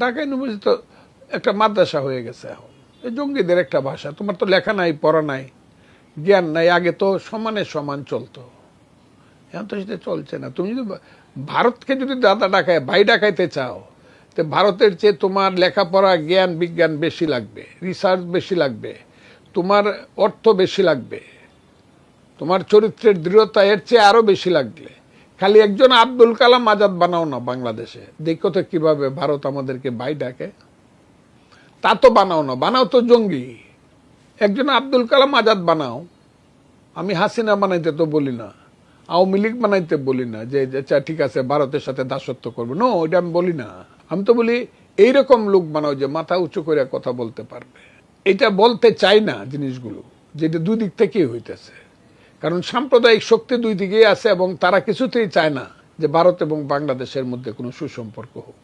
Dhaka university তো একটা মাদ্রাসা হয়ে গেছে এখন, এই জঙ্গিদের একটা ভাষা। তোমার তো লেখা নাই, পড়া নাই, জ্ঞান নাই। আগে তো সমানে সমান চলতো, এখন তো সেটা চলছে না। তুমি যদি ভারতকে যদি দাদা ডাকায় ভাই ডাকাইতে চাও, তো ভারতের চেয়ে তোমার লেখাপড়া, জ্ঞান বিজ্ঞান বেশি লাগবে, রিসার্চ বেশি লাগবে, তোমার অর্থ বেশি লাগবে, তোমার চরিত্রের দৃঢ়তা এর চেয়ে আরো বেশি লাগবে। খালি একজন আব্দুল কালাম আজাদ বানাও না বাংলাদেশে, দেখো তো কিভাবে ভারত আমাদেরকে ভাই ডাকে। তা তো বানাও না, বানাও তো জঙ্গি। একজন আব্দুল কালাম আজাদ বানাও। আমি হাসিনা বানাইতে তো বলি না, আওয়ামী লীগ বানাইতে বলি না যে আচ্ছা ঠিক আছে ভারতের সাথে দাসত্ব করবো, নো, ওইটা আমি বলি না। আমি তো বলি এইরকম লোক বানাও যে মাথা উঁচু করে কথা বলতে পারবে। এটা বলতে চাই না জিনিসগুলো, যেটা দুই দিক থেকেই হইতেছে। কারণ সাম্প্রদায়িক শক্তি দুই দিকেই আছে এবং তারা কিছুতেই চায় না যে ভারত এবং বাংলাদেশের মধ্যে কোনো সুসম্পর্ক হোক।